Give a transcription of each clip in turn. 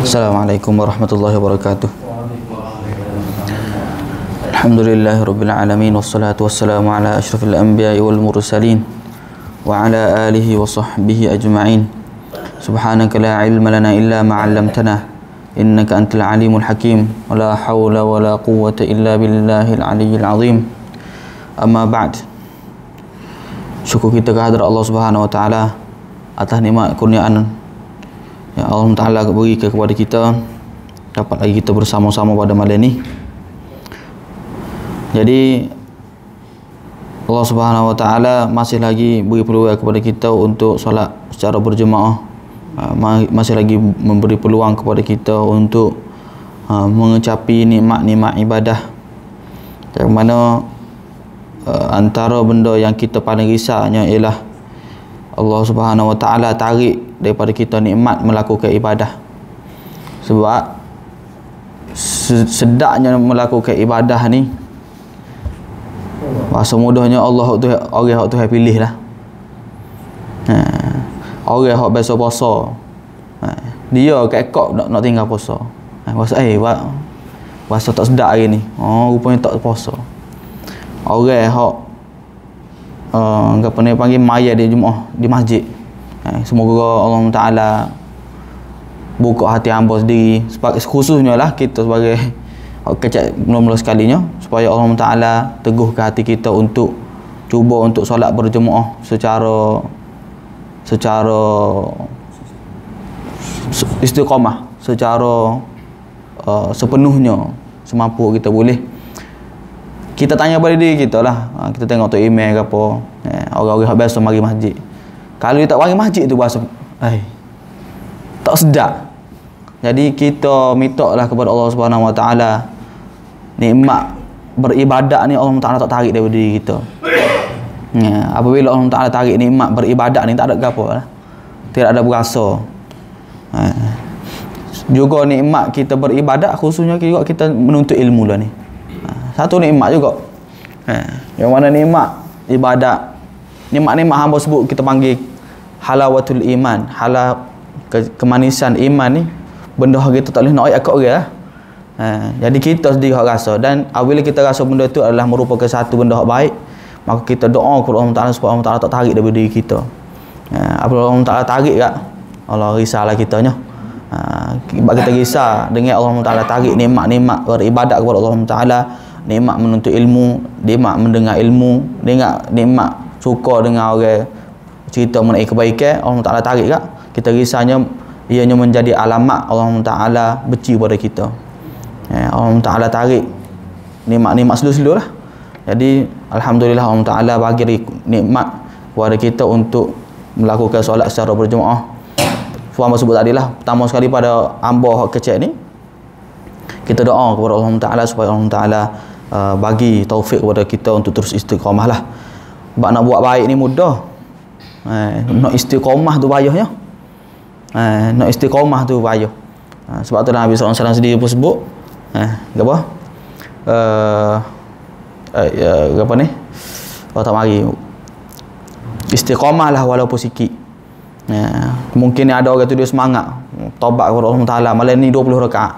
Assalamualaikum warahmatullahi wabarakatuh. Alhamdulillahirabbil alamin wassalatu wassalamu ala asyrafil anbiya'i wal mursalin wa ala alihi wa sahbihi ajma'in. Subhanaka la ilma lana illa ma 'allamtana innaka antal alimul hakim wa la haula wa la quwwata illa billahil aliyyil azim. Amma ba'd. Syukur kita kehadrat Allah Subhanahu wa taala atas nikmat kurniaan yang Allah Ta'ala beri kepada kita, dapat lagi kita bersama-sama pada malam ni. Jadi Allah Subhanahu Wa Ta'ala masih lagi beri peluang kepada kita untuk solat secara berjemaah, masih lagi memberi peluang kepada kita untuk mengecapi nikmat-nikmat ibadah, yang mana antara benda yang kita paling risaunya ialah Allah Subhanahu Wa Ta'ala tarik daripada kita nikmat melakukan ibadah. Sebab sedaknya melakukan ibadah ni, bahasa mudahnya Allah tu orang tu pilih lah. Orang hak biasa puasa, dia kekok nak tinggal puasa. Puasa puasa tak sedap hari ni. Rupanya tak puasa. Orang hak apa ni panggil maya di Jumaat di masjid. Semoga Allah Ta'ala buka hati hamba sendiri, khususnya lah kita sebagai kecak mula-mula sekalinya, supaya Allah Ta'ala teguhkan hati kita untuk cuba untuk solat berjemaah secara istiqamah, secara sepenuhnya semampu kita boleh. Kita tanya pada diri kita lah, kita tengok tu email ke apa, orang-orang yang biasa mari masjid. Kalau dia tak mari masjid tu bahasa tak sedap. Jadi kita minta lah kepada Allah Subhanahu Wa Ta'ala, nikmat beribadat ni Allah Ta'ala tak tarik daripada diri kita. Apabila Allah Ta'ala tarik nikmat beribadat ni, tak ada apa lah, tidak ada berasa. Juga nikmat kita beribadat, khususnya juga kita menuntut ilmu lah ni. Satu nikmat juga. Yang mana nikmat ibadat, nikmat-nikmat hamba sebut kita panggil halawatul iman, kemanisan iman ni, benda kita tak boleh nak ayat kat orang lah. Jadi kita sendiri hak rasa, dan apabila kita rasa benda tu adalah merupakan satu benda hak baik, maka kita doa kepada Allah Ta'ala supaya Allah Ta'ala tak tarik daripada diri kita. Apabila Allah Ta'ala tarik kat, Allah risaulah kitanya. Sebab kita risau dengan Allah Ta'ala tarik nikmat-nikmat beribadat kepada Allah Ta'ala, nikmat menuntut ilmu, nikmat mendengar ilmu, nikmat suka dengan orang cerita mengenai kebaikan, Allah Ta'ala tarik kat, kita risaunya ianya menjadi alamat Allah Ta'ala benci pada kita. Allah Ta'ala tarik nikmat-nikmat slow-slow lah. Jadi alhamdulillah Allah Ta'ala bagi nikmat kepada kita untuk melakukan solat secara berjemaah. Hamba sebut tadi lah, pertama sekali pada hamba hak kecil ni, kita doa kepada Allah Ta'ala supaya Allah Ta'ala bagi taufik kepada kita untuk terus istiqamah lah. Sebab nak buat baik ni mudah, nak istiqamah tu payahnya. Nak istiqamah tu payah. Sebab tu Nabi SAW sendiri pun sebut apa apa ni, kalau tak mari istiqamah lah walaupun sikit. Mungkin ada orang tu dia semangat taubat kepada Allah Ta'ala, malam ni 20 rakaat,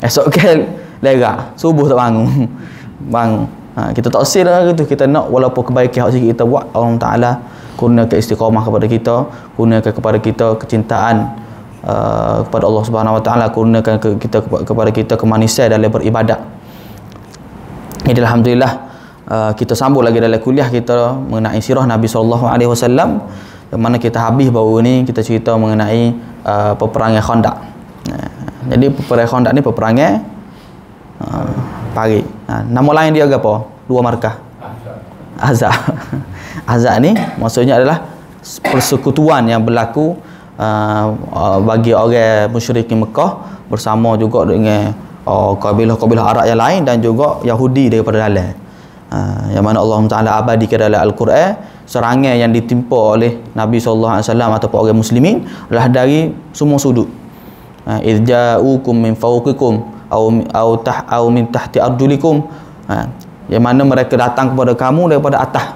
esok ke lega subuh tak bangun. Kita tak sil lah gitu. Kita nak walaupun kebaikan hak sikit kita buat, Allah Ta'ala kurniakan istiqamah kepada kita, kurniakan kepada kita kecintaan kepada Allah Subhanahu Wa Ta'ala, kurniakan kepada kita kemanisan dalam beribadat. Jadi alhamdulillah, kita sambung lagi dalam kuliah kita mengenai sirah Nabi SAW, yang mana kita habis baru ni kita cerita mengenai peperangan Khandaq. Jadi peperangan Khandaq ni peperangan pagi. Nama lain dia apa? Dua markah. Ahzab. Ahzab ni maksudnya adalah persekutuan yang berlaku bagi orang musyrikin Mekah bersama juga dengan kabilah-kabilah Arab yang lain dan juga Yahudi daripada dalam. Yang mana Allah Ta'ala abadikan dalam Al-Quran, serangan yang ditimpa oleh Nabi SAW ataupun orang muslimin adalah dari semua sudut. Idh ja'ukum min fawqikum au min tahti arjulikum, yang mana mereka datang kepada kamu daripada atas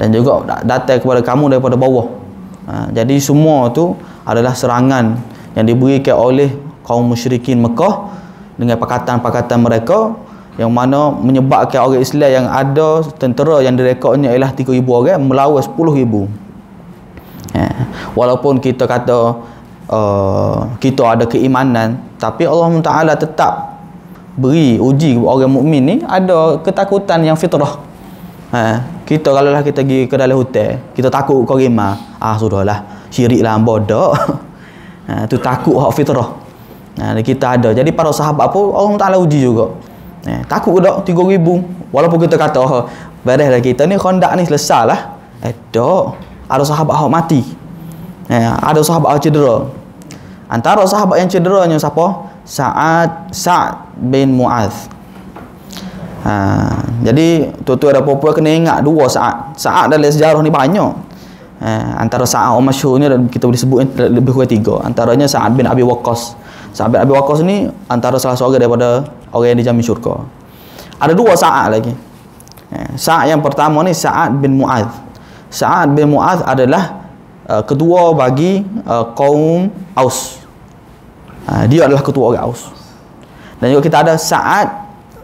dan juga datang kepada kamu daripada bawah. Jadi semua tu adalah serangan yang diberikan oleh kaum musyrikin Mekah dengan pakatan-pakatan mereka, yang mana menyebabkan orang Islam yang ada tentera yang direkodnya ialah 3,000 orang melawan 10,000. Walaupun kita kata kita ada keimanan, tapi Allah Taala tetap beri uji orang mukmin ni ada ketakutan yang fitrah. Kita kalau lah kita pergi ke dalam hutan, kita takut korima, sudahlah, syiriklah bodoh. Tu takut hak fitrah. Kita ada. Jadi para sahabat pun Allah Taala uji juga. Takut ke tak 3,000? Walaupun kita kata bereslah kita ni Khandaq ni selesai lah. Ada sahabat hak mati. Ada sahabat hak cedera. Antara sahabat yang cederanya siapa? Sa'ad bin Mu'adh. Jadi tuan-tuan dan puan-puan kena ingat dua Sa'ad. Sa'ad dalam sejarah ni banyak. Antara Sa'ad yang masyhurnya kita boleh sebut lebih kurang 3. Antaranya Sa'ad bin Abi Waqqas. Sa'ad bin Abi Waqqas ni antara salah seorang daripada orang yang dijamin syurga. Ada 2 Sa'ad lagi. Sa'ad yang pertama ni Sa'ad bin Mu'adh. Sa'ad bin Mu'adh adalah ketua bagi kaum Aus. Dia adalah ketua orang Aus. Dan juga kita ada Sa'ad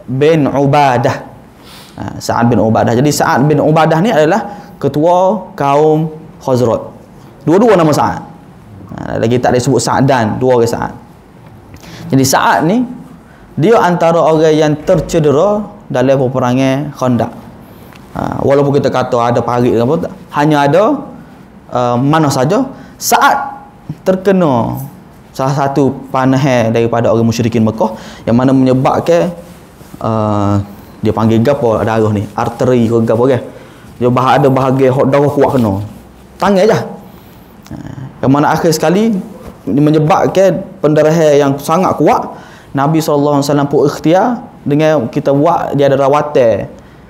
bin Ubadah. Sa'ad bin Ubadah. Jadi Sa'ad bin Ubadah ni adalah ketua kaum Khazraj. Dua-dua nama Sa'ad. Lagi tak ada sebut Sa'dan, 2 orang Sa'ad. Jadi Sa'ad ni dia antara orang yang tercedera dalam peperangan Khandaq. Walaupun kita kata ada parit ke apa, hanya ada mana saja Sa'ad terkena salah satu panah daripada orang musyrikin Mekah yang mana menyebabkan dia panggil gapo darah ni, arteri ke gapo kan. Dia ada bahagian darah kuat kena. Tangan aja. Yang mana akhir sekali menyebabkan pendarahan yang sangat kuat. Nabi SAW pun ikhtiar dengan kita buat dia ada rawatan.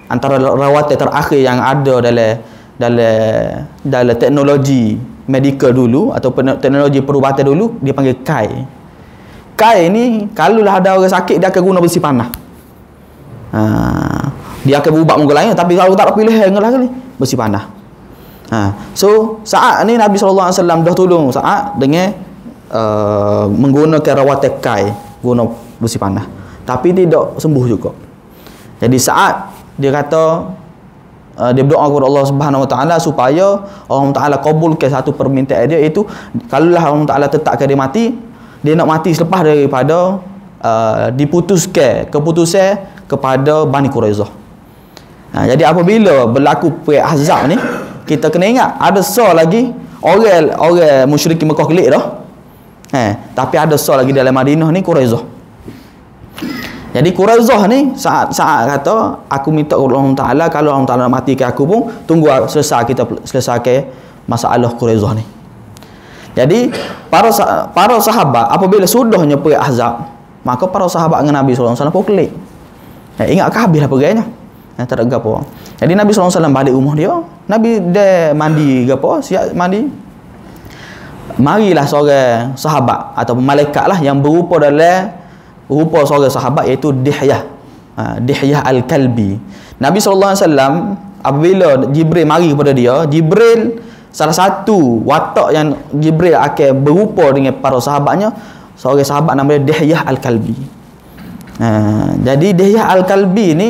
Antara rawatan terakhir yang ada dalam teknologi medical dulu atau teknologi perubatan dulu, dia panggil kai. Kai ni kalau lah ada orang sakit dia akan guna besi panah. Dia akan berubat muka lain, tapi kalau tak ada pilihan kali besi panah. So saat ni Nabi SAW dah tolong Sa'ad dengan menggunakan rawatan kai, guna besi panah, tapi tidak sembuh juga. Jadi Sa'ad dia kata dia berdoa kepada Allah Subhanahu Wa Taala supaya Allah Taala kabulkan satu permintaan dia, iaitu kalaulah Allah Taala tetapkan dia mati, dia nak mati selepas daripada diputuskan keputusan kepada Bani Quraizah. Jadi apabila berlaku perang Ahzab ni, kita kena ingat ada lagi orang musyrik Mekah kelik dah. Tapi ada lagi dalam Madinah ni Quraizah. Jadi Quraizah ni saat kata aku minta kepada Allah Taala, kalau Allah Taala matikan aku pun tunggu selesaikan masalah Quraizah ni. Jadi para sahabat apabila sudahnya perang Ahzab, maka para sahabat dengan Nabi SAW pun kelik. Ingat ke habislah perangnya. Tak ada gapo. Jadi Nabi SAW balik rumah dia, Nabi dia mandi gapo, siap mandi. Marilah seorang sahabat atau malaikat lah yang berupa dalam rupa seorang sahabat, iaitu Dihyah. Dihyah Al-Kalbi. Nabi SAW apabila Jibril mari kepada dia, Jibril salah satu watak yang Jibril akan berupa dengan para sahabatnya, seorang sahabat namanya Dihyah Al-Kalbi. Jadi Dihyah Al-Kalbi ni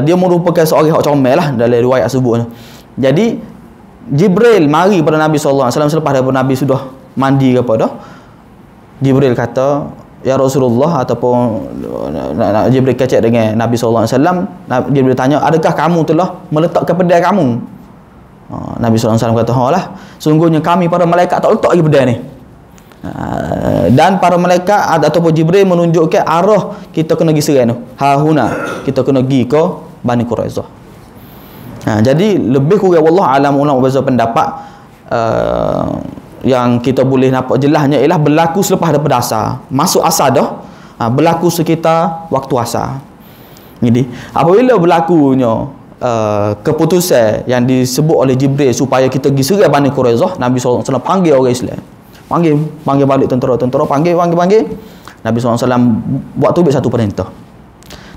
dia merupakan seorang yang comel lah dalam riwayat sebutnya. Jadi Jibril mari pada Nabi SAW selepas daripada Nabi sudah mandi kepada, Jibril kata, ya Rasulullah, ataupun Jibril kecek dengan Nabi SAW. Jibril tanya, adakah kamu telah meletakkan pedang kamu? Nabi SAW kata, lah, sungguhnya kami para malaikat tak letak lagi pedang ni. Dan para malaikat ataupun Jibril menunjukkan arah kita kena pergi serang tu, hahuna, kita kena pergi ke Bani Quraizah. Jadi lebih kurang wallah alam ulama berbeza pendapat, yang kita boleh nampak jelasnya ialah berlaku selepas daripada asar. Masuk asar dah, berlaku sekitar waktu asar. Jadi apabila berlakunya keputusan yang disebut oleh Jibril supaya kita pergi serang Bani Quraizah, Nabi SAW panggil orang Islam, panggil balik tentera-tentera, panggil. Nabi SAW buat tubik satu perintah.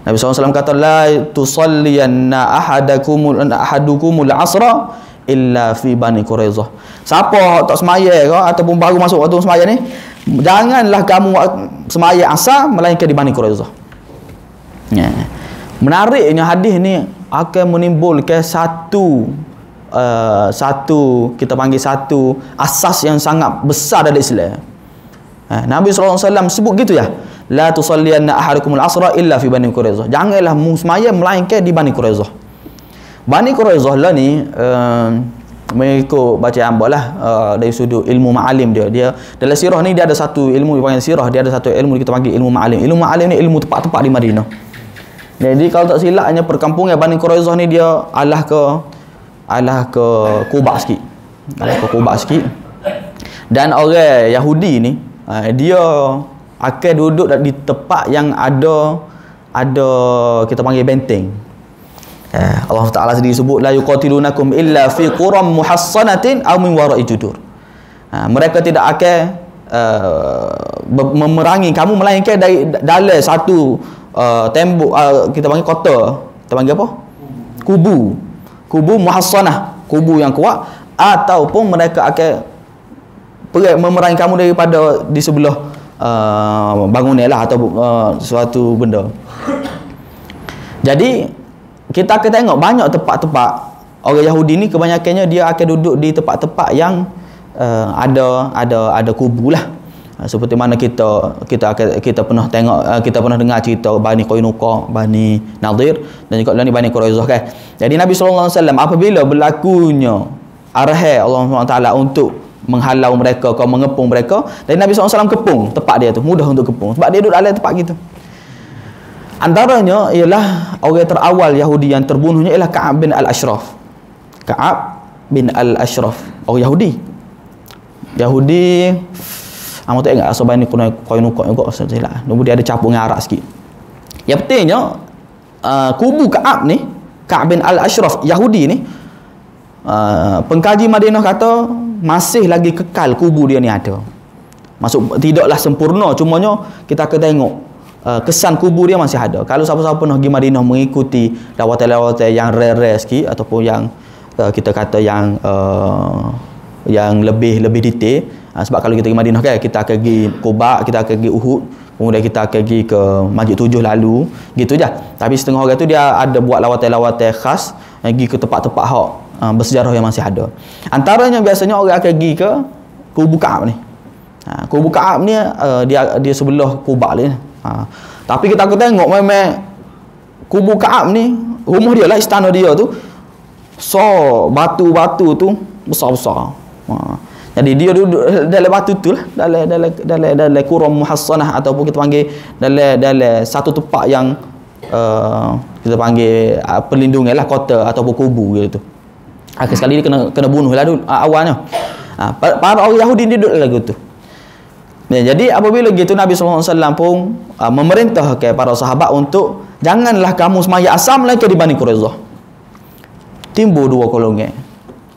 Nabi SAW kata, la tusalliyanna ahadukumul asra illa fi Bani Quraizah. Siapa tak semaya ke ataupun baru masuk waktu semaya ni, janganlah kamu semaya asar melainkan di Bani Quraizah. Ya. Menariknya hadis ni akan menimbulkan satu kita panggil satu asas yang sangat besar dalam Islam. Nabi SAW sebut gitu ya, la tusalliyanna ahadukumul asra illa fi Bani Quraizah. Janganlah semaya melainkan di Bani Quraizah. Bani Quraizah lah ni mengikut bacaan lah dari sudut ilmu ma'alim dia dalam sirah ni dia ada satu ilmu dipanggil sirah, dia ada satu ilmu kita panggil ilmu ma'alim. Ilmu ma'alim ni ilmu tempat-tempat di Madinah. Jadi kalau tak silapnya perkampungan Bani Quraizah ni dia alah ke Quba sikit. Alah ke Quba sikit. Dan orang Yahudi ni dia akan duduk di tempat yang ada kita panggil benteng. Allah Taala sendiri sebut la yuqatilunakum illa fi quram muhassanatin aw min wara'i judur. Mereka tidak akan memerangi kamu melainkan dari dalam satu tembok, kita panggil kota, kita panggil apa? Kubu muhassanah, kubu yang kuat, ataupun mereka akan memerangi kamu daripada di sebelah bangunan lah atau suatu benda. Jadi kita akan tengok banyak tempat-tempat orang Yahudi ni kebanyakannya dia akan duduk di tempat-tempat yang ada kubu lah. Seperti mana kita pernah tengok, kita pernah dengar cerita Bani Qainuqa, Bani Nadir dan juga Bani Quraizah kan. Jadi Nabi SAW apabila berlakunya arahan Allah SWT untuk menghalau mereka, kau mengepung mereka, dan Nabi SAW kepung tempat dia tu, mudah untuk kepung sebab dia duduk dalam tempat gitu. Antaranya ialah orang terawal Yahudi yang terbunuhnya ialah Ka'ab bin Al-Ashraf. Ka'ab bin Al-Ashraf, orang Yahudi Amo tak ingat asal Bani Qainuqa juga sajalah. Dia ada campur dengan Arab sikit. Yang pentingnya kubu Ka'ab ni, Ka'ab bin Al-Ashraf Yahudi ni, pengkaji Madinah kata masih lagi kekal kubu dia ni ada. Maksud tidaklah sempurna, cumanya kita akan tengok kesan kubu dia masih ada. Kalau siapa-siapa pernah pergi Madinah mengikuti lawatan-lawatan yang rare sikit ataupun yang kita kata yang lebih detail, sebab kalau kita pergi Madinah kan kita akan pergi Quba, kita akan pergi Uhud, kemudian kita akan pergi ke Masjid 7 lalu gitu je. Tapi setengah orang tu dia ada buat lawatan-lawatan khas pergi ke tempat-tempat hak bersejarah yang masih ada. Antaranya biasanya orang akan pergi ke kubu Ka'ab ni. Kubu Ka'ab ni dia sebelah Quba ni. Tapi kita akan tengok memang kubu Ka'ab ni, rumah dia lah, istana dia tu, so batu-batu tu besar-besar. Jadi dia duduk dalam batu tu lah, dalam quram muhassanah ataupun kita panggil dalam satu tempat yang kita panggil perlindungan lah, kota ataupun kubu gitu. Akhir sekali dia kena bunuh lah dulu awalnya. Para orang Yahudi dia duduk lagu tu. Jadi apabila gitu Nabi SAW pun memerintahkan para sahabat untuk janganlah kamu semaya asam melainkan di Bani Quraizah. Timbul dua golongan.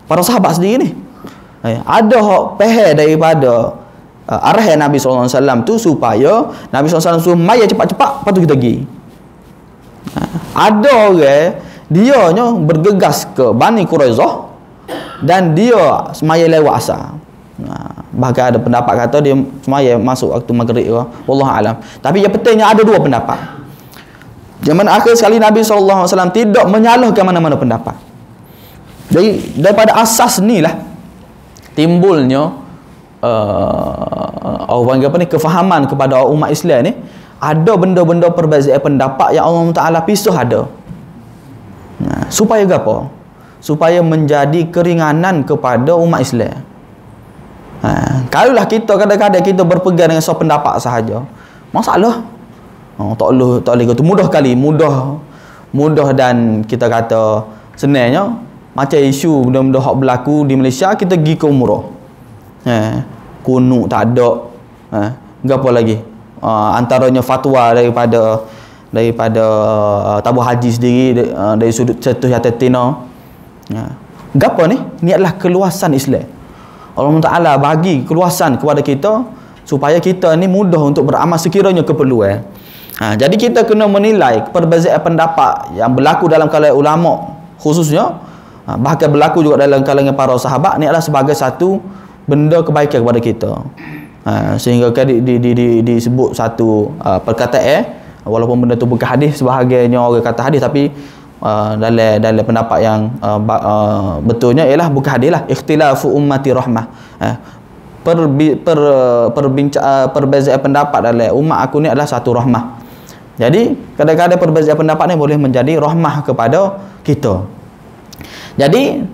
Para sahabat sendiri ni ada hak peheh daripada arahan Nabi SAW tu supaya Nabi SAW suruh maya cepat-cepat, lepas tu kita pergi. Ada orang dianya bergegas ke Bani Quraizah dan dia semaya lewat asar. Bahkan ada pendapat kata dia semaya masuk waktu maghrib ke, wallahu alam. Tapi yang pentingnya ada dua pendapat. Zaman akhir sekali Nabi SAW tidak menyalahkan mana-mana pendapat. Jadi daripada asas ni lah timbulnya orang apa ni, kefahaman kepada umat Islam ni, ada benda-benda perbezaan pendapat yang Allah Taala pisah ada. Supaya apa? Supaya menjadi keringanan kepada umat Islam. Kalaulah kita kadang-kadang kita berpegang dengan satu pendapat sahaja, masalah. Tak boleh kata mudah dan kita kata senangnya macam isu benda-benda hak berlaku di Malaysia, kita pergi ke umrah. Kunuk tak ada. Apa lagi? Antaranya fatwa daripada tabur haji sendiri dari sudut cetuh yang tertina. Apa ni? Ni adalah keluasan Islam. Allah Ta'ala bagi keluasan kepada kita supaya kita ni mudah untuk beramal sekiranya keperluan. Jadi kita kena menilai perbezaan pendapat yang berlaku dalam kalangan ulama, khususnya Bahkan berlaku juga dalam kalangan para sahabat, ni adalah sebagai satu benda kebaikan kepada kita. Sehingga kan disebut satu perkataan, walaupun benda tu bukan hadis, sebahagiannya orang kata hadis, tapi dalam pendapat yang betulnya ialah bukan hadis lah. Ikhtilafu ummati rahmah. Perbezaan pendapat dalam umat aku ni adalah satu rahmah. Jadi kadang-kadang perbezaan pendapat ni boleh menjadi rahmah kepada kita. Jadi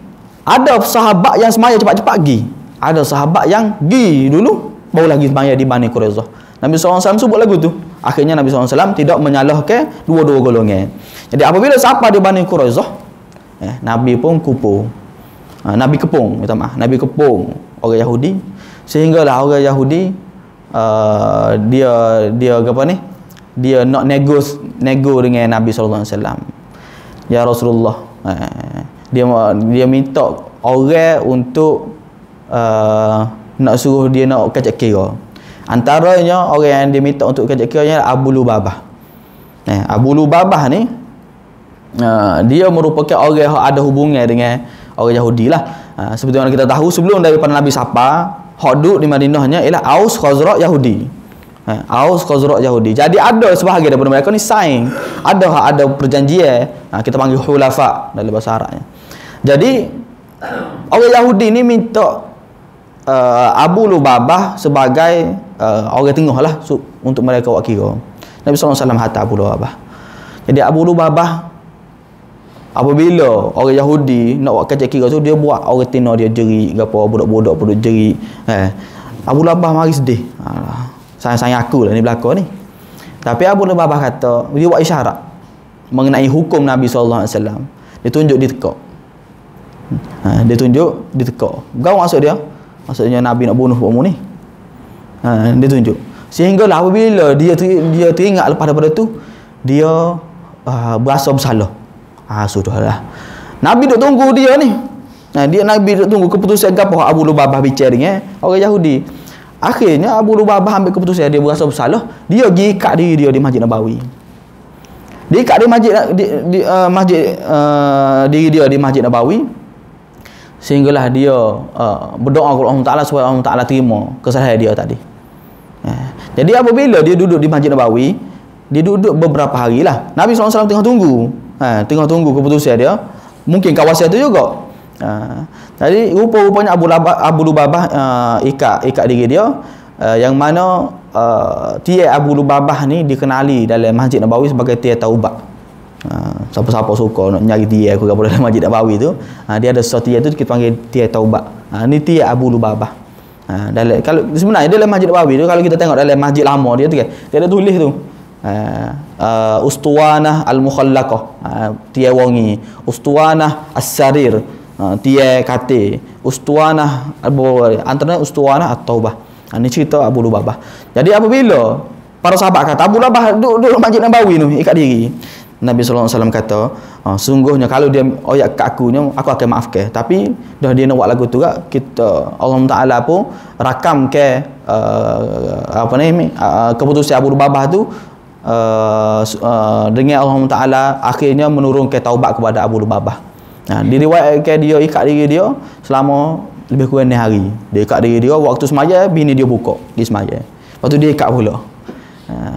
ada sahabat yang semaya cepat-cepat pergi, ada sahabat yang pergi dulu baru lagi semaya di Bani Quraizah. Nabi SAW sebut lagu tu. Akhirnya Nabi SAW tidak menyalahkan dua-dua golongan. Jadi apabila sampai di Bani Quraizah, Nabi pun kupung. Nabi kepung, minta maaf. Nabi kepung orang Yahudi, sehinggalah orang Yahudi dia apa ni? Dia nak nego dengan Nabi SAW. Ya Rasulullah, dia minta orang untuk nak suruh dia nak kacak kira. Antaranya orang yang dia minta untuk kacak kiranya Abu Lubabah. Abu Lubabah ni dia merupakan orang yang ada hubungan dengan orang Yahudi lah. Seperti mana kita tahu, sebelum daripada Nabi Sapa, hak duduk di Madinahnya ialah Aus Khazraj Yahudi. Aus Khazraj Yahudi. Jadi ada sebahagian daripada mereka ni saing. Ada perjanjian. Kita panggil hulafa dalam bahasa Arabnya. Jadi orang Yahudi ni minta Abu Lubabah sebagai orang tengah lah untuk mereka buat kira. Nabi SAW hantar Abu Lubabah. Jadi Abu Lubabah, apabila orang Yahudi nak buat kacau kira tu, dia buat orang tengah dia jerit gapo, budak-budak pun jerit. Abu Lubabah mari sedih. Sayang aku lah ni belakang ni. Tapi Abu Lubabah kata, dia buat isyarat mengenai hukum Nabi SAW. Dia tunjuk di tekak. Dia tunjuk di tekak. Bukan maksud dia, maksudnya Nabi nak bunuh kamu ni. Dia tunjuk. Sehinggalah apabila dia teringat lepas daripada tu, dia berasa bersalah. Sudahlah. Nabi duk tunggu dia ni. Nabi duk tunggu keputusan apa Abu Lubabah bicara dengan orang Yahudi. Akhirnya Abu Lubabah ambil keputusan, dia berasa bersalah, dia pergi ikat diri dia di Masjid Nabawi. Dia ikat di diri dia di Masjid Nabawi, sehinggalah dia berdoa kepada Allah Taala supaya Allah Taala terima kesalahan dia tadi. Jadi apabila dia duduk di Masjid Nabawi, dia duduk beberapa hari lah. Nabi SAW tengah tunggu keputusan dia. Mungkin kawasan itu juga. Jadi rupa-rupanya Abu Lubabah ikat diri dia, yang mana tiai Abu Lubabah ni dikenali dalam Masjid Nabawi sebagai tiai taubat. Siapa-siapa suka nak nyari tiai aku dalam Masjid Nabawi tu, dia ada satu tiai tu kita panggil tiai taubat. Ni tiai Abu Lubabah. Kalau sebenarnya dalam Masjid Nabawi tu, kalau kita tengok dalam masjid lama dia tu kan, dia ada tulis tu Ustuwanah Al-Mukhallaqah, tiai wangi. Ustuwanah As-Sarir, tiai katil. Ustuwanah antara Ustuwanah At-Taubah. Ini cerita Abu Lubabah. Jadi apabila para sahabat kata Abu Lubabah duduk Masjid Nabawi tu ikat diri, Nabi SAW kata, sungguhnya kalau dia oyak kat aku akan maafkan. Tapi dah dia nak buat lagu tu kak, kita Allah Taala pun rakam ke keputusan Abu Lubabah tu, dengan Allah Taala akhirnya menurunkan taubat kepada Abu Lubabah. Diriwayatkan dia ikat diri dia selama lebih kurang 6 hari. Dia ikat diri dia, waktu semaya bini dia buka di semaya. Lepas tu dia ikat pula.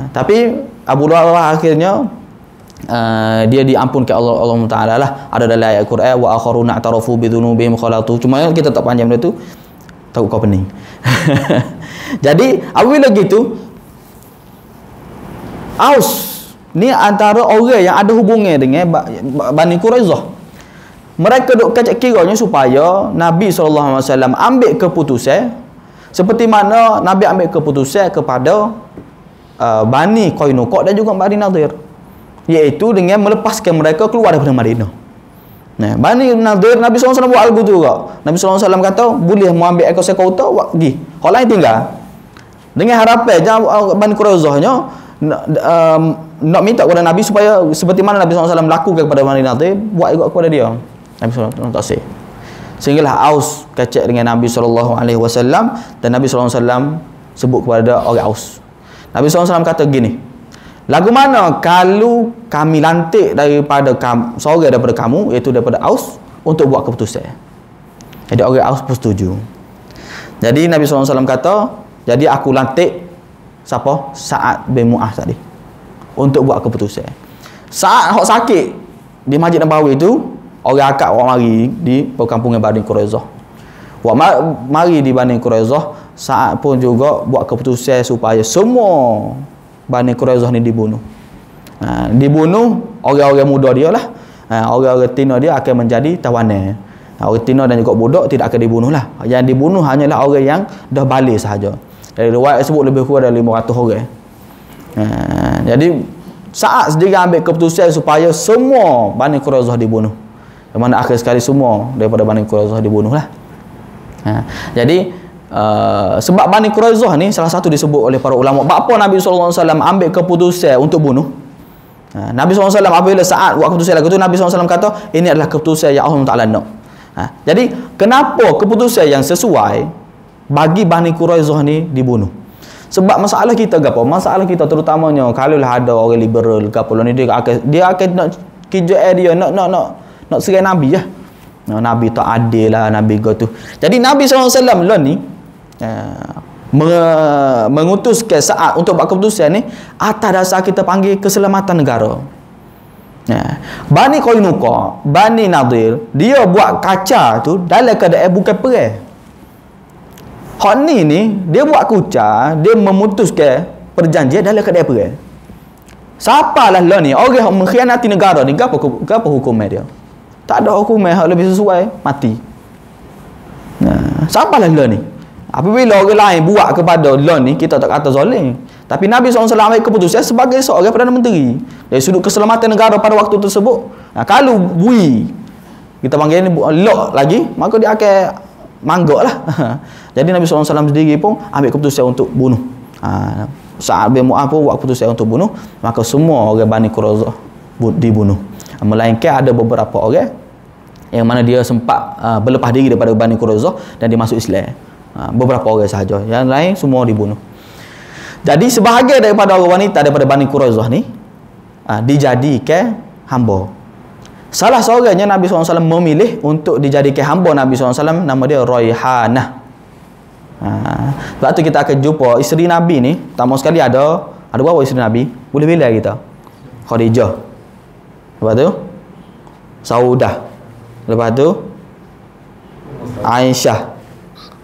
Tapi Abu Lubabah akhirnya dia diampunkan Allah Taala lah. Ada dalam ayat Quran, wa akharuna i'tarafu bi dzunubihim khalatu. Cuma kita tak panjang benda tu, takut kau pening. Jadi apabila gitu, Aus ni antara orang yang ada hubungan dengan Bani Quraizah. Mereka duk kacak kiranya supaya Nabi SAW ambil keputusan seperti mana Nabi ambil keputusan kepada Bani Qainuqa dan juga Bani Nadir, iaitu dengan melepaskan mereka keluar daripada Madinah. Bani Nadir, Nabi SAW buat algo tu juga. Nabi SAW kata boleh mu ambil ekor sekor utah pergi, orang lain tinggal. Dengan harapan jangan Bani Quraizahnya nak minta kepada Nabi supaya seperti mana Nabi SAW lakukan kepada Bani Nadir, buat juga kepada dia. Nabi SAW tak sih. Sehinggalah Aus kacak dengan Nabi SAW, dan Nabi SAW sebut kepada orang Aus. Nabi SAW kata gini, lagu mana kalau kami lantik daripada kamu, seorang daripada kamu, iaitu daripada Aus, untuk buat keputusan. Jadi orang Aus pun setuju. Jadi Nabi SAW kata, jadi aku lantik siapa? Sa'ad bin Mu'adh tadi untuk buat keputusan. Sa'ad hok sakit di Masjid Nabawi itu, orang akak orang mari di perkampungan Bani Quraizah. Mari di Bani Quraizah, Sa'ad pun juga buat keputusan supaya semua Bani Quraizah ni dibunuh. Dibunuh orang-orang muda dia lah. Orang-orang tina dia akan menjadi tawanan. Orang tina dan juga budak tidak akan dibunuh lah. Yang dibunuh hanyalah orang yang dah balik sahaja. Dari riwayat sebut lebih kurang dari 500 orang. Jadi Sa'ad sendiri ambil keputusan supaya semua Bani Quraizah dibunuh. Yang mana akhir sekali semua daripada Bani Quraizah dibunuh lah. Jadi sebab Bani Quraizah ni salah satu disebut oleh para ulama. Apa Nabi SAW ambil keputusan untuk bunuh? Nabi SAW apabila Sa'ad buat keputusan lagu tu, Nabi SAW kata ini adalah keputusan yang Allah Ta'ala nak. Jadi kenapa keputusan yang sesuai bagi Bani Quraizah ni dibunuh? Sebab masalah kita apa? Masalah kita terutamanya kalau lah ada orang liberal ke apa ni, dia akan nak kijak dia nak serang Nabi lah. Nabi tak adil lah, Nabi gitu. Jadi Nabi SAW lah ni mengutuskan Sa'ad untuk buat keputusan ni atas dasar kita panggil keselamatan negara. Bani Qainuqa, Bani Nadir, dia buat kaca tu dalam keadaan bukan perang. Hak ni dia buat kaca, dia memutuskan perjanjian dalam keadaan perang. Siapalah lah ni orang yang mengkhianati negara ni, apa hukumnya dia? Tak ada hukumnya yang lebih sesuai, mati. Siapalah lah ni? Apabila orang lain buat kepada lah ni, kita tak kata zalim. Tapi Nabi SAW ambil keputusan sebagai seorang Perdana Menteri dari sudut keselamatan negara pada waktu tersebut. Kalau bui kita panggil ni lock lagi, maka dia akan manggak lah. Jadi Nabi SAW sendiri pun ambil keputusan untuk bunuh. Sa'ad bin Mu'adh pun buat keputusan untuk bunuh, maka semua orang Bani Quraizah dibunuh. Melainkan ada beberapa orang yang mana dia sempat berlepas diri daripada Bani Quraizah dan dia masuk Islam. Beberapa orang sahaja, yang lain semua dibunuh. Jadi sebahagian daripada orang wanita daripada Bani Quraizah ni dijadikan hamba. Salah seorangnya Nabi SAW memilih untuk dijadikan hamba Nabi SAW, nama dia Raihanah. Sebab tu kita akan jumpa isteri Nabi ni, pertama sekali ada berapa isteri Nabi? Boleh bilang kita? Khadijah. Lepas tu Saudah. Lepas tu Aisyah.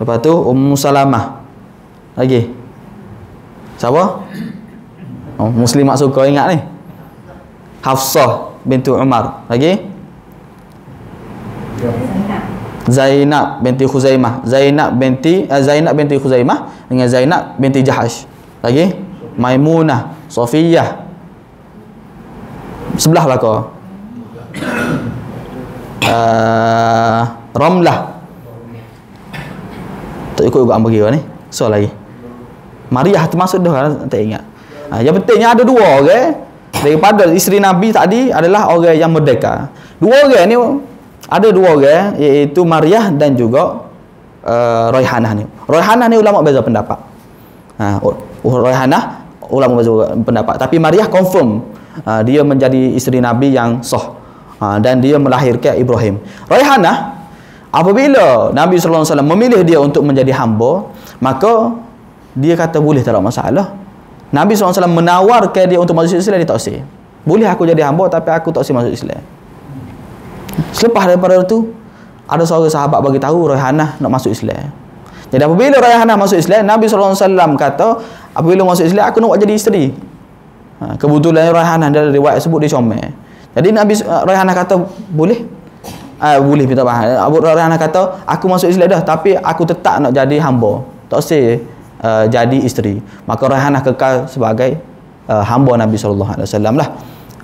Lepas tu Ummu Salamah. Lagi siapa? Muslimat suka ingat ni. Hafsah binti Umar. Lagi? Zainab binti Khuzaimah. Zainab binti Khuzaimah dengan Zainab binti Jahash. Lagi? Maimunah, Safiyah. Sebelah belakang. Ramlah. Tak ikut juga bagi ni. So lagi. Maria termasuk dah, tak ingat. Yang pentingnya ada dua orang daripada isteri Nabi tadi adalah orang yang merdeka. Dua orang ni ada dua orang, iaitu Maria dan juga Raihanah ni. Raihanah ni ulama beza pendapat. Raihanah ulama beza pendapat, tapi Maria confirm dia menjadi isteri Nabi yang sah, dan dia melahirkan Ibrahim. Raihanah apabila Nabi SAW memilih dia untuk menjadi hamba, maka dia kata boleh, tak ada masalah. Nabi SAW menawarkan dia untuk masuk Islam, dia tak usah. Boleh aku jadi hamba tapi aku tak usah masuk Islam. Selepas daripada itu, ada seorang sahabat bagi tahu Raihanah nak masuk Islam. Jadi apabila Raihanah masuk Islam, Nabi SAW kata, apabila masuk Islam aku nak buat jadi isteri. Kebetulan Raihanah dalam riwayat sebut dia comel. Jadi Raihanah kata boleh. Boleh minta maaf. Raihanah kata aku masuk Islam dah, tapi aku tetap nak jadi hamba. Tak usah jadi isteri. Maka Raihanah kekal sebagai hamba Nabi SAW lah.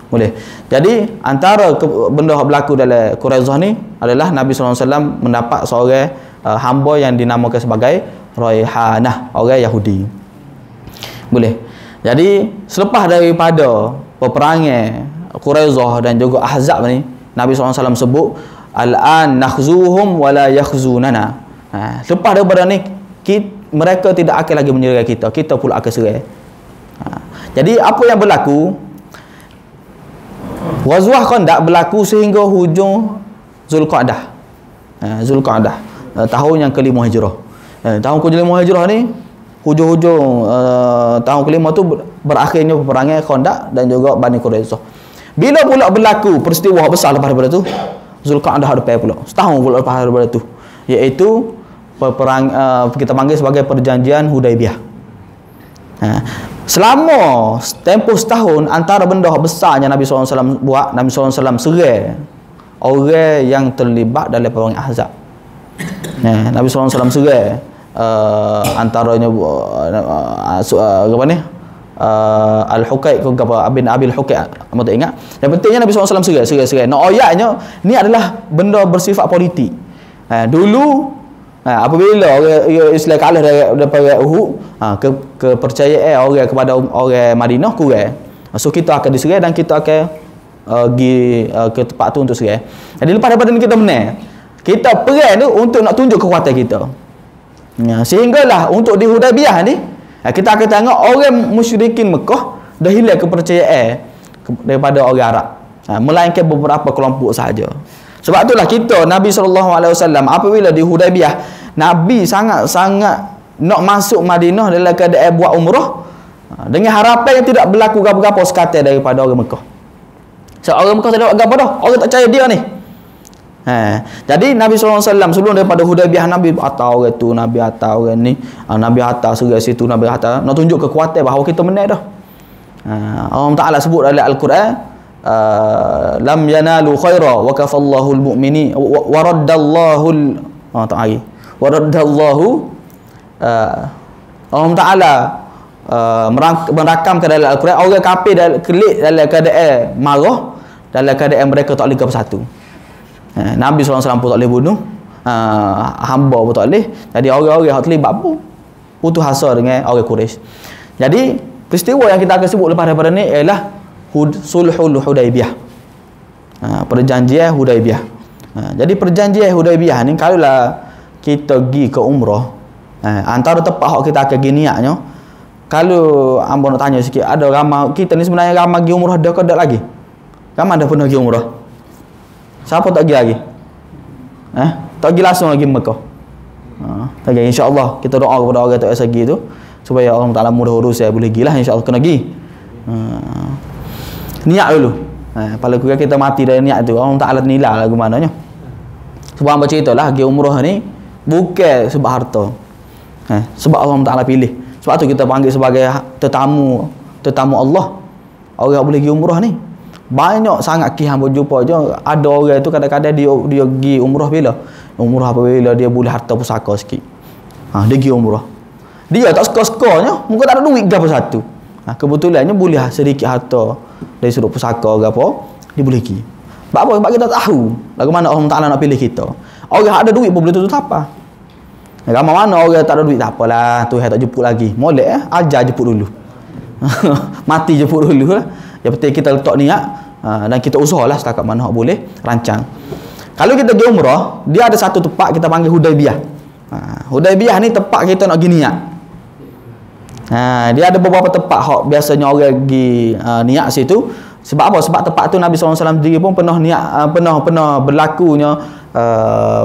Boleh. Jadi antara benda yang berlaku dalam Quraizah ni adalah Nabi SAW mendapat seorang hamba yang dinamakan sebagai Raihanah, orang Yahudi. Boleh. Jadi selepas daripada peperangan Quraizah dan juga Ahzab ni, Nabi SAW sebut al-an nakhzuhum wala yakhzunana. Lepas daripada ni mereka tidak akan lagi menyerang kita, kita pula akan serang. Jadi apa yang berlaku, Ghazwah Khandaq berlaku sehingga hujung Zulqa'dah. Zulqa'dah. Tahun yang kelima Hijrah. Tahun kelima Hijrah ni hujung-hujung tahun kelima tu berakhirnya peperangan Khandaq dan juga Bani Quraisyah. Bila pula berlaku peristiwa besar lepas daripada tu? Zulqa'dah lepas pula. Setahun pula lepas daripada tu. Iaitu kita panggil sebagai perjanjian Hudaibiyah. Selama tempoh setahun, antara benda besarnya Nabi SAW buat, Nabi SAW serai orang yang terlibat dalam perang Ahzab. Nabi SAW serai antaranya apa ni, Al-Huqaiq ke apa, bin Abil Huqaiq, kamu tak ingat. Yang pentingnya Nabi SAW serai. Nak ayatnya ni adalah benda bersifat politik. Dulu apabila orang Islam kalah daripada Uhud, kepercayaan orang kepada orang Madinah kurang. So kita akan diserai dan kita akan pergi ke tempat tu untuk serai. Jadi lepas daripada ni kita menang, kita perang tu untuk nak tunjuk kekuatan kita. Sehinggalah untuk di Hudaibiyah ni, kita akan tengok orang musyrikin Mekah dah hilang kepercayaan daripada orang Arab, melainkan beberapa kelompok sahaja. Sebab itulah kita, Nabi SAW apabila di Hudaibiyah, Nabi sangat-sangat nak masuk Madinah dalam keadaan buat umrah dengan harapan yang tidak berlaku apa-apa sekatan daripada orang Mekah. So orang Mekah tak ada apa dah, orang tak percaya dia ni. Jadi Nabi SAW sebelum daripada Hudaibiyah, Nabi atau orang tu, Nabi atau orang ni, Nabi atas serai situ, Nabi atas nak tunjuk kekuatan bahawa kita menang dah. Allah Ta'ala sebut dalam Al-Quran, lam yanalu khaira wa kafallahu al-mu'mini wa raddallahu Allah Ta'ala merakamkan dalam Al-Quran orang kafir kelik dalam keadaan marah, dalam keadaan mereka tak boleh bersatu. Nabi SAW pun tak boleh bunuh, hamba pun tak boleh. Jadi orang-orang yang terlibat pun putus asa dengan orang Quraisy. Jadi peristiwa yang kita akan sebut lepas daripada ni ialah Sulhul Hudaibiyah, perjanjian Hudaibiyah. Jadi perjanjian Hudaibiyah ni, kalaulah kita pergi ke umrah, antara tempat hak kita akan pergi niatnya, kalau hamba nak tanya sikit, ada ramai kita ni sebenarnya ramai pergi umrah dah ke tak lagi? Ramai dah pernah pergi umrah? Siapa tak pergi lagi? Tak pergi langsung lagi Mekah? Tak pergi. InsyaAllah kita doa kepada orang tak pergi tu supaya Allah Ta'ala mudah urus, saya boleh pergilah, insyaAllah kena pergi. Niat dulu. Kalau kita mati dari niat tu, Allah Ta'ala nilai lah kemananya. Sebab hamba ceritalah, pergi umrah ni bukan sebab harta, sebab Allah Ta'ala pilih. Sebab tu kita panggil sebagai tetamu Allah. Orang boleh pergi umrah ni banyak sangat. Hamba jumpa je ada orang tu kadang-kadang dia pergi umrah bila? Umrah apabila dia boleh harta pusaka sikit. Dia pergi umrah. Dia tak suka-sukanya, mungkin tak ada duit ke apa satu. Kebetulannya boleh sedikit harta dari sudut pusaka ke apa, dia boleh pergi. Sebab apa? Sebab kita tahu lagu mana Allah Ta'ala nak pilih kita. Orang ada duit pun boleh tutup apa. Ramai mana orang tak ada duit, tak apalah, Tuhan tak jemput lagi. Molek ajar jemput dulu. Mati jemput dulu lah. Yang penting kita letak niat, dan kita usahalah setakat mana boleh rancang. Kalau kita pergi umrah, dia ada satu tempat kita panggil Hudaibiyah. Hudaibiyah ni tempat kita nak pergi niat. Dia ada beberapa tempat hak biasanya orang pergi niat situ. Sebab apa? Sebab tempat tu Nabi SAW sendiri pun pernah niat, pernah berlakunya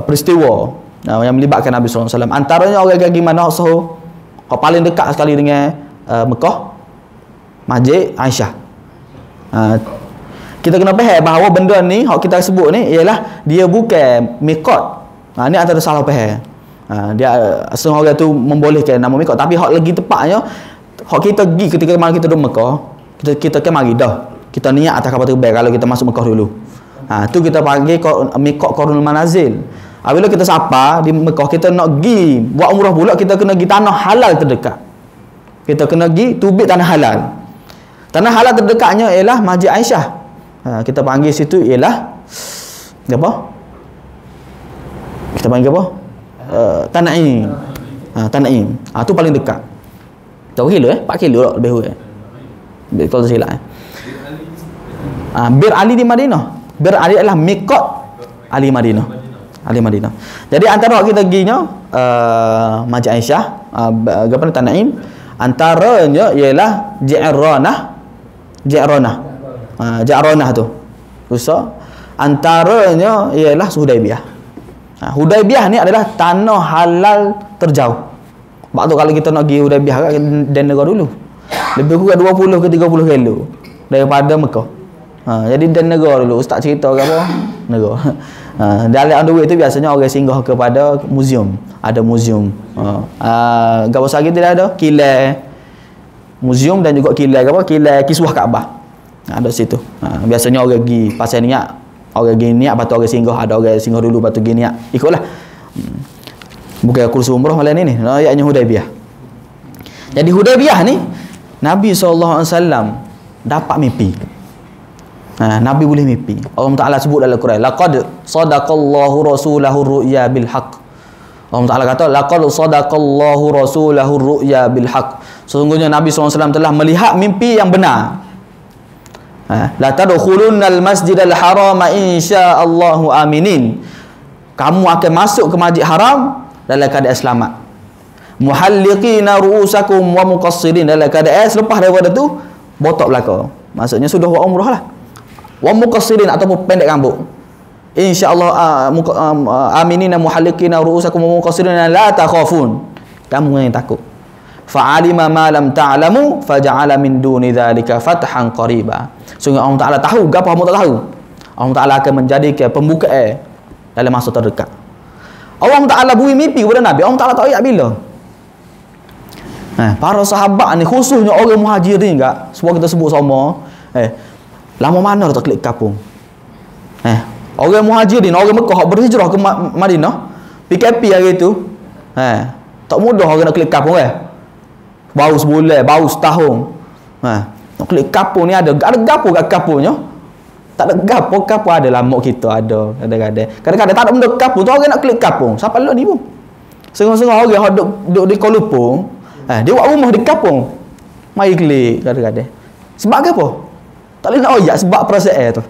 peristiwa yang melibatkan Nabi SAW. Antaranya orang pergi mana so paling dekat sekali dengan Mekah, Masjid Aisyah. Kita kena faham bahawa benda ni hak kita sebut ni ialah dia bukan miqat. Ni antara salah faham. Dia setengah orang tu membolehkan nama miqat, tapi hak lagi tepatnya hak kita pergi ketika mana kita duduk Mekah, kita kan mari dah kita niat atas kapal terbang kalau kita masuk Mekah dulu. Tu kita panggil miqat qarnul manazil. Apabila kita sapa di Mekah, kita nak pergi buat umrah pula, kita kena pergi tanah halal terdekat. Kita kena pergi tubik tanah halal. Tanah halal terdekatnya ialah Masjid Aisyah. Kita panggil situ ialah apa? Kita panggil apa? Tanaim. Tanaim. Tu paling dekat. Berapa kilo 4 kilo lah lebih kurang. Kalau tak silap. Bir Ali di Madinah. Bir Ali adalah miqat Ali Madinah. Ali Madinah. Jadi antara kita perginya Masjid Aisyah, apa ni, Tanaim. Antaranya ialah Ja'ranah tu. Rusak. Antaranya ialah Hudaibiyah. Hudaibiyah ni adalah tanah halal terjauh. Sebab tu kalau kita nak pergi Hudaibiyah dan negara dulu, lebih kurang 20 ke 30 kilo daripada Mekah. Jadi dan negara dulu, ustaz cerita ke apa? Negara. Dalam on the way tu biasanya orang singgah kepada muzium. Ada muzium. Gapo lagi tidak ada? Kilai. Muzium dan juga kilai apa? Kilai kiswah Kaabah. Ada situ. Biasanya orang pergi pasal niat, orang pergi niat lepas tu orang singgah, ada orang singgah dulu lepas tu pergi niat. Ikutlah. Bukan kursus umrah malam ni. Ayatnya Hudaibiyah. Jadi Hudaibiyah ni Nabi SAW dapat mimpi. Nabi boleh mimpi. Allah Ta'ala sebut dalam Quran, laqad sadaqallahu rasulahu ru'ya bil haqq. Allah Ta'ala kata, laqad sadaqallahu rasulahu ru'ya bil haqq. Sesungguhnya Nabi SAW telah melihat mimpi yang benar. La tadkhulunnal masjidal harama insyaallahu aminin. Kamu akan masuk ke masjid haram dalam keadaan selamat. Muhalliqina ru'usakum wa muqassirin, dalam keadaan selepas daripada tu botak belaka. Maksudnya sudah buat umrah lah. Wa muqassirin ataupun pendek rambut. Insyaallah aminina muhalliqina ru'usakum wa muqassirin la takhafun. Kamu yang takut. Fa'alima ma lam ta'lamu faja'ala min duni dzalika fathan qariba. Sungguh Allah Ta'ala tahu apa kamu tak tahu. Allah Ta'ala akan menjadikan pembukaan dalam masa terdekat. Allah Ta'ala beri mimpi kepada Nabi. Allah Ta'ala tahu ayat bila. Para sahabat ni, khususnya orang muhajirin enggak, semua kita sebut sama. Lama mana tak klik kapung. Orang muhajirin, orang Mekah berhijrah ke Madinah, PKP hari itu. Tak mudah orang nak klik kapung baru sebulan, baru setahun. Nak klik kapung ni ada gapo kat kapungnya. Tak ada gapo ada lamuk kita ada kadang-kadang tak ada benda kapung tu orang nak klik kapung. Siapa lah ni pun. Setengah-setengah orang duduk di Kuala Lumpur, dia buat rumah di kapung. Mari klik kadang-kadang. Sebab apa? Tak boleh nak oyak sebab perasaan tu.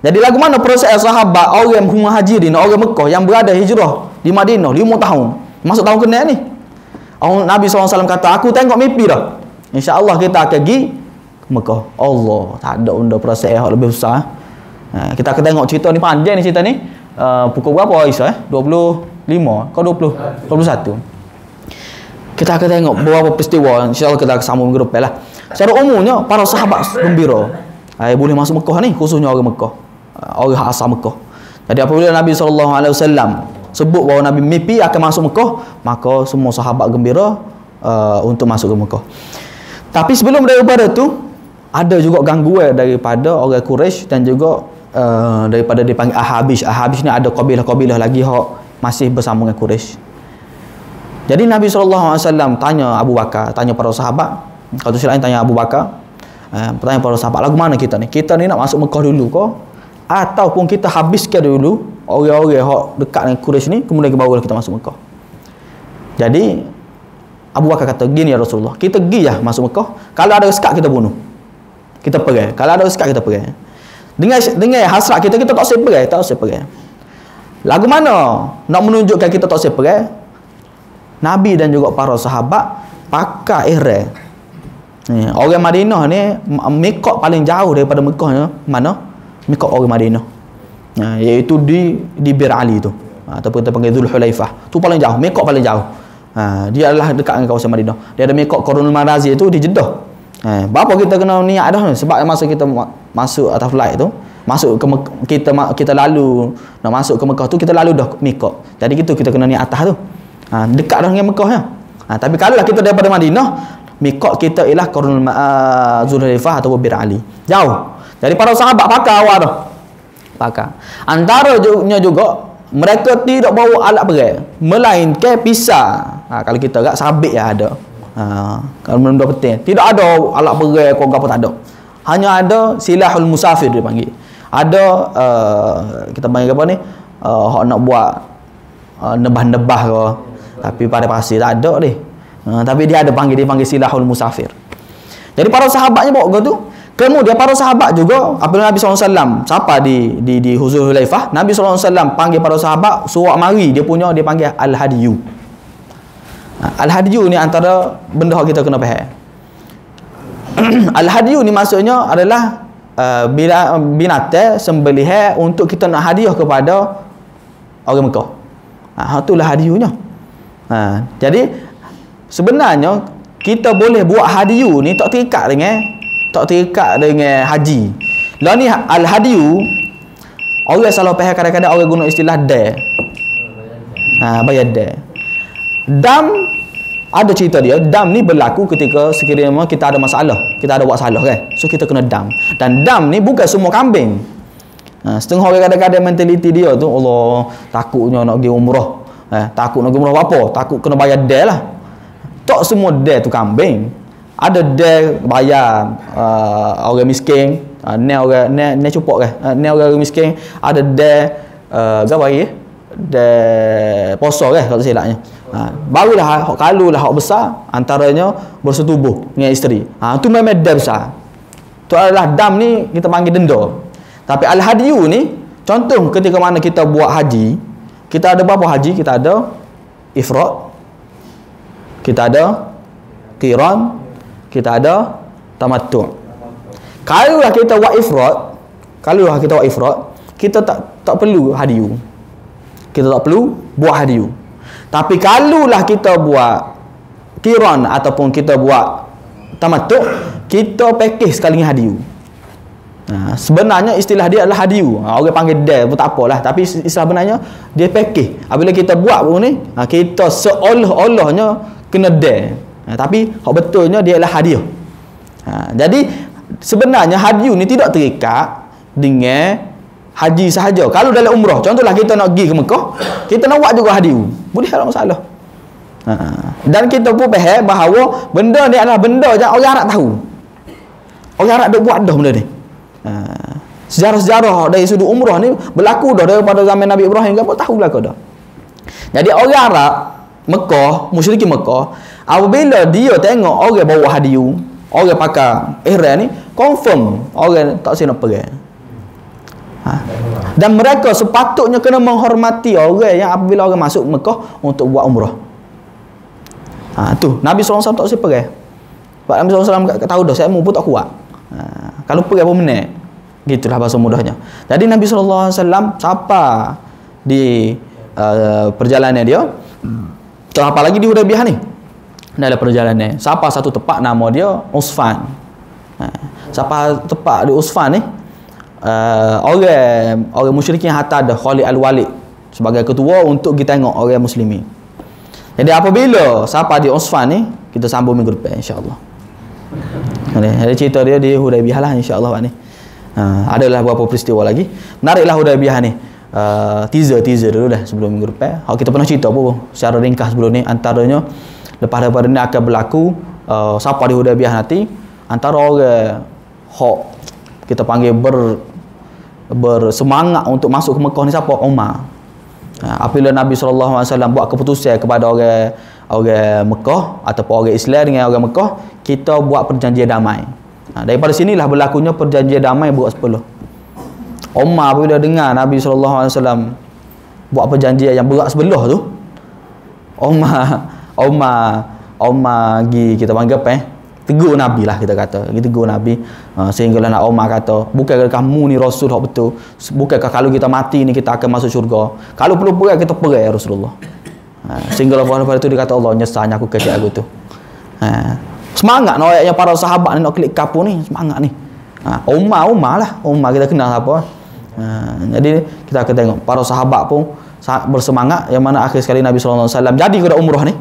Jadi lagu mana perasaan sahabat orang muhajirin, orang Mekah yang berada hijrah di Madinah 5 tahun. Masuk tahun ke-6 ni. Nabi SAW kata, aku tengok mimpi dah. InsyaAllah kita akan pergi Mekah. Allah, tak ada benda perasaan yang lebih besar. Kita akan tengok cerita ni, panjang ni cerita ni. Pukul berapa Aisyah? 25 kau 20 21. Kita akan tengok beberapa peristiwa. InsyaAllah kita akan sambung minggu depan lah. Secara umumnya para sahabat gembira boleh masuk Mekah ni, khususnya orang Mekah, orang asal Mekah. Jadi apabila Nabi SAW sebut bahawa Nabi mimpi akan masuk Mekah, maka semua sahabat gembira untuk masuk ke Mekah. Tapi sebelum daripada tu, ada juga gangguan daripada orang Quraisy dan juga daripada dipanggil Ahabish. Ahabish ni ada kabilah-kabilah lagi yang masih bersama dengan Quraisy. Jadi Nabi SAW tanya Abu Bakar, tanya para sahabat. Kalau tu tanya Abu Bakar, pertanyaan para sahabat, lagu mana kita ni? Kita ni nak masuk Mekah dulu ke? Ataupun kita habiskan dulu orang-orang yang dekat dengan Quraisy ni, kemudian barulah kita masuk Mekah. Jadi Abu Bakar kata, gini ya Rasulullah, kita pergi lah masuk Mekah. Kalau ada sekat kita bunuh, kita pergi. Kalau ada sekat kita pergi. Dengan hasrat kita tak usah pergi, tak usah pergi. Lagu mana nak menunjukkan kita tak usah pergi? Nabi dan juga para sahabat pakai ihram. Orang Madinah ni mikot paling jauh daripada Mekah ni mana? Mikot orang Madinah. Iaitu di Bir Ali tu. Ataupun kita panggil Zulhulaifah. Tu paling jauh, mikot paling jauh. Dia adalah dekat dengan kawasan Madinah. Dia ada mikot Qarnul Manazi tu di Jeddah. Berapa kita kena niat dah ni? Sebab masa kita masuk atas flight tu, masuk ke kita lalu nak masuk ke Mekah tu, kita lalu dah mikot. Jadi kita kena niat atas tu. Dekat dah dengan Mekah ya. Tapi kalau lah kita daripada Madinah, mikot kita ialah Qarnul Zulhulaifah atau Bir Ali. Jauh. Jadi para sahabat pakai awal dah. Pakai. Antaranya juga mereka tidak bawa alat perang, melainkan pisau. Kalau kita agak sabit ya ada. Kalau benda penting. Tidak ada alat perang kau apa tak ada. Hanya ada silahul musafir dia panggil. Ada kita panggil apa ni? Hak nak buat nebah-nebah ke. Tapi pada pasir tak ada deh. Tapi dia panggil silahul musafir. Jadi para sahabatnya bawa tu. Kemudian para sahabat juga, apabila Nabi SAW sampai di Zulhulaifah, Nabi SAW panggil para sahabat suruh mari, dia panggil Al-Hadiyu. Al-Hadiyu ni antara benda yang kita kena faham. Al-Hadiyu ni maksudnya adalah binatang sembelihan untuk kita nak hadiah kepada orang Mekah. Itulah hadiahnya. Jadi sebenarnya kita boleh buat hadiah ni tak terikat dengan haji. Lah ni al-hadiyu, orang salah faham kadang-kadang orang guna istilah dam. Bayar dam. Dam ada cerita dia. Dam ni berlaku ketika sekiranya kita ada masalah, kita ada buat salah kan. So kita kena dam. Dan dam ni bukan semua kambing. Setengah orang kadang-kadang mentaliti dia tu, Allah, takutnya nak pergi umrah. Takut nak pergi umrah apa? Takut kena bayar dam lah. Tak semua dam tu kambing. Ada dam bayar orang miskin. Ni orang ni cupok kan. Ni orang miskin. Ada dam apa lagi? Dam poso kan kalau silapnya. Barulah kalau lah hak besar antaranya bersetubuh dengan isteri. Tu memang dam besar. Tu adalah dam ni kita panggil denda. Tapi al-hadiyu ni contoh ketika mana kita buat haji, kita ada berapa haji? Kita ada ifrad, kita ada qiran, kita ada tamattu'. Kalau kita buat ifrad, kita tak perlu hadiyu. Kita tak perlu buat hadiyu. Tapi kalaulah kita buat qiran ataupun kita buat tamattu', kita package sekali dengan hadiyu. Sebenarnya istilah dia adalah hadiyu. Orang panggil dam pun tak apalah, tapi istilah sebenarnya dia package. Apabila kita buat pun ni, kita seolah-olahnya kena dam. Tapi hak betulnya dia adalah hadiah. Jadi sebenarnya hadiyu ni tidak terikat dengan haji sahaja. Kalau dalam umrah, contohlah kita nak pergi ke Mekah, kita nak buat juga hadiyu. Boleh, tak ada masalah. Dan kita pun faham bahawa benda ni adalah benda yang orang Arab tahu. Orang Arab duk buat dah benda ni. Sejarah-sejarah dari sudut umrah ni berlaku dah daripada zaman Nabi Ibrahim ke apa, tahu berlaku dah. Jadi orang Arab Mekah, musyrikin Mekah, apabila dia tengok orang bawa hadiyu, orang pakai ihram ni, confirm orang tak sini nak pergi. Dan mereka sepatutnya kena menghormati orang yang apabila orang masuk Mekah untuk buat umrah. Tu Nabi SAW tak usah pergi. Sebab Nabi SAW tahu dah, saya pun tak kuat. Kalau pergi apa menit, gitulah bahasa mudahnya. Jadi Nabi SAW siapa di perjalanan dia, apa lagi di Hudaybiyah ni, dalam perjalanan siapa satu tempat nama dia Usfan. Siapa tempat di Usfan ni, orang musyrikin hatta ada Khalid Al-Walid sebagai ketua untuk kita tengok orang muslimin. Jadi apabila siapa di Usfan ni, kita sambung minggu depan insya-Allah. Ada cerita dia di Hudaybiyah lah insya-Allah ni. Adalah beberapa peristiwa lagi. Menariklah Hudaybiyah ni. Teaser dulu dah sebelum minggu depan. Kita pernah cerita pun secara ringkas sebelum ni, antaranya lepas daripada ni akan berlaku siapa di Hudaybiyah nanti, antara orang hak kita panggil bersemangat untuk masuk ke Mekah ni siapa? Umar. Apabila Nabi SAW buat keputusan kepada orang Mekah ataupun orang Islam dengan orang Mekah, kita buat perjanjian damai. Daripada sinilah berlakunya perjanjian damai berat sebelah. Umar apabila dengar Nabi SAW buat perjanjian yang berat sebelah tu, Umar pergi, kita panggil apa tegur Nabi lah, kita kata kita tegur Nabi, sehinggalah nak Umar kata, bukankah kamu ni Rasul hak betul, bukankah kalau kita mati ni kita akan masuk syurga, kalau perlu pergi kita pergi ya Rasulullah. Sehinggalah pada itu dia kata, Allah nyesanya aku kerja aku tu. Semangat nak ayatnya para sahabat ni nak klik kapu ni, semangat ni. Umar lah, Umar kita kenal siapa. Jadi kita akan tengok para sahabat pun bersemangat, yang mana akhir sekali Nabi SAW jadi ke umrah ni.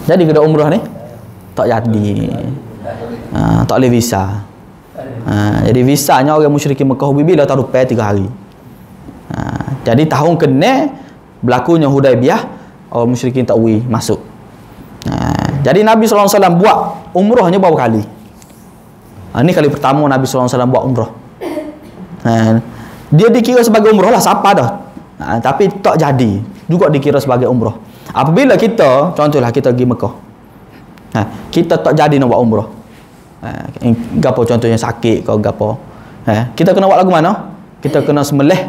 Jadi ke umrah ni tak jadi. Tak boleh visa. Jadi visanya orang musyrikin Mekah bila taruh 3 hari. Jadi tahun kena berlakunya Hudaybiyah, orang musyrikin tak boleh masuk. Jadi Nabi SAW buat umrahnya berapa kali? Ini kali pertama Nabi SAW buat umrah. Dia dikira sebagai umrah lah, siapa dah. Tapi tak jadi juga dikira sebagai umrah. Apabila kita, contohlah kita pergi Mekah, kita tak jadi nak buat umrah, gapo contohnya sakit kau gapo, kita kena buat lagu mana? Kita kena sembelih,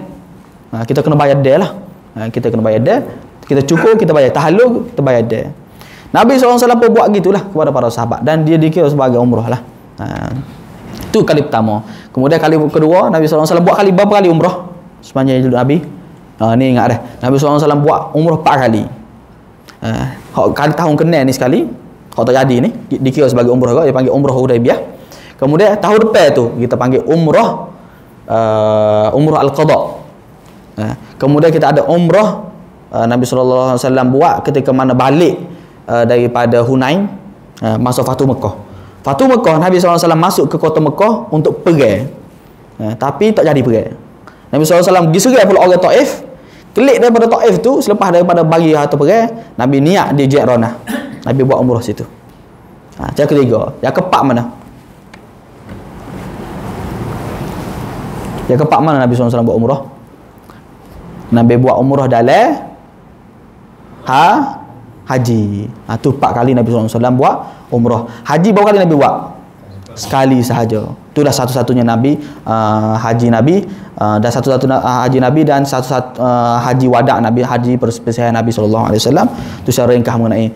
kita kena bayar dia lah. Kita kena bayar dia, kita cukur, kita bayar tahallul, kita bayar dia. Nabi SAW pun buat gitulah kepada para sahabat, dan dia dikira sebagai umrah lah. Itu kali pertama. Kemudian kali kedua Nabi SAW buat kali berapa kali umrah sepanjang hidup Nabi? Ni ingat dah. Nabi SAW buat umrah 4 kali. Kali tahun kena ni sekali, kalau tak jadi ni dikira sebagai umrah juga, dia panggil umrah Hudaybiyah. Kemudian tahun depan tu kita panggil umrah al-qada. Kemudian kita ada umrah Nabi SAW buat ketika mana balik daripada Hunain, masa Fatu Mekah. Fatu Mekah, Nabi SAW masuk ke kota Mekah untuk pergi, tapi tak jadi pergi. Nabi SAW pergi serai pula orang Taif. Kelik daripada Taif tu, selepas daripada bagi harta pergi, Nabi niat di Ji'ranah. Nabi buat umrah situ. Yang ketiga. Yang keempat mana? Yang keempat mana Nabi SAW buat umrah? Nabi buat umrah dalam haji. Tu 4 kali Nabi SAW buat umrah. Haji berapa kali Nabi buat? Sekali sahaja. Itu dah satu-satunya Nabi, haji Nabi, dan satu-satu haji Nabi dan satu-satu haji wada' Nabi, haji perselisihan Nabi SAW. Itu secara ringkas mengenai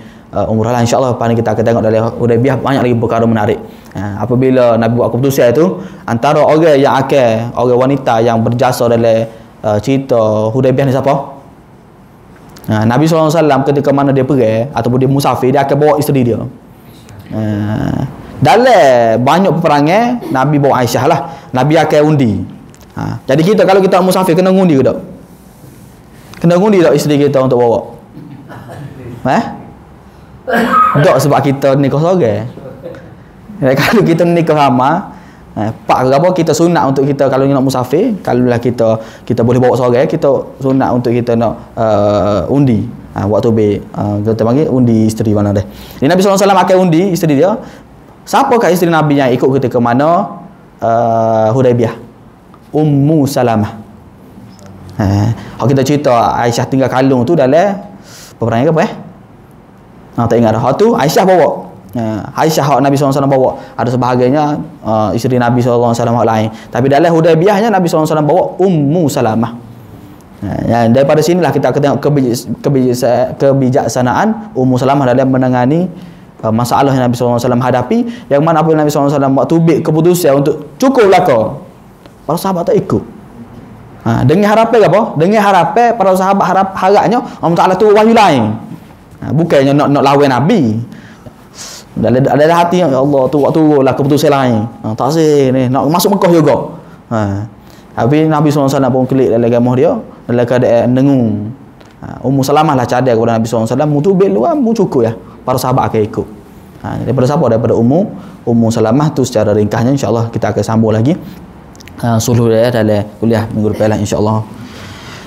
umrah lah. InsyaAllah lepas ni kita akan tengok dari Hudaybiyah banyak lagi perkara menarik. Apabila Nabi buat keputusan itu, antara orang yang akan, orang wanita yang berjasa dalam cerita Hudaybiyah ni siapa? Nabi SAW ketika mana dia pergi ataupun dia musafir, dia akan bawa isteri dia. Dalam banyak peperangan Nabi bawa Aisyah lah. Nabi akan undi. Jadi kita kalau kita musafir kena undi ke tak? Kena undi tak isteri kita untuk bawa? Tak, sebab kita nikah seorang. Kalau kita nikah ramai, pak ke apa, kita sunat untuk kita kalau nak musafir, kalau lah kita boleh bawa seorang, kita sunat untuk kita nak undi. Waktu kita panggil undi isteri mana dah. Jadi Nabi SAW akan undi isteri dia. Siapakah isteri Nabi yang ikut ketika mana Hudaybiyah? Ummu Salamah. Kalau kita cerita Aisyah tinggal kalung tu dalam peperangan apa tak ingat dah. Tu Aisyah bawa. Aisyah hak Nabi SAW bawa. Ada sebahagiannya isteri Nabi SAW lain. Tapi dalam Hudaybiyahnya Nabi SAW bawa Ummu Salamah. Daripada sinilah kita akan tengok kebijaksanaan Ummu Salamah dalam menangani masalah yang Nabi SAW hadapi, yang mana apabila Nabi SAW buat tubik keputusan untuk cukup belaka, para sahabat tak ikut. Dengan harapan apa? Dengan harapan para sahabat harapnya Allah Ta'ala tu wahyu lain. Bukannya nak lawan Nabi. Ada hati ya Allah tu waktu lah keputusan lain. Tak sih ni nak masuk Mekah juga. Habis Nabi SAW pun klik dalam gamah dia dalam keadaan dengung. Ummu Salamah lah cadar kepada Nabi SAW, mu tubik luar mu cukup ya. Para sahabat akan ikut. Daripada siapa? Daripada Ummu Salamah tu secara ringkasnya insya-Allah kita akan sambung lagi suluh dia dalam kuliah minggu depan insya-Allah.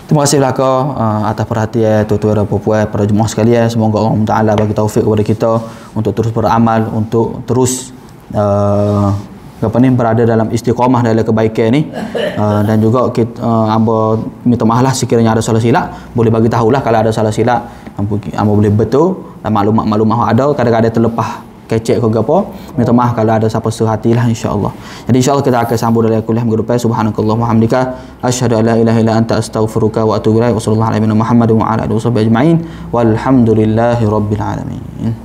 Terima kasih belaka atas perhatian tuan-tuan dan puan-puan para jemaah sekalian. Semoga Allah Taala bagi taufik kepada kita untuk terus beramal, untuk terus berada dalam istiqamah dalam kebaikan ni, dan juga kita hamba minta maaf lah sekiranya ada salah silap. Boleh bagi tahulah kalau ada salah silap, hamba boleh betul, dan maklumat ada kadang-kadang terlepas kecek ke apa, minta maaf kalau ada siapa sehatilah insya-Allah. Jadi insya-Allah kita akan sambung dalam kuliah minggu depan. Subhanakallahumma hamdika asyhadu an la ilaha illa anta astaghfiruka wa atubu ilaik. Wa sallallahu alaihi wa sallam Muhammadin wa ala alihi wa sahbihi ajma'in. Walhamdulillahi rabbil alamin.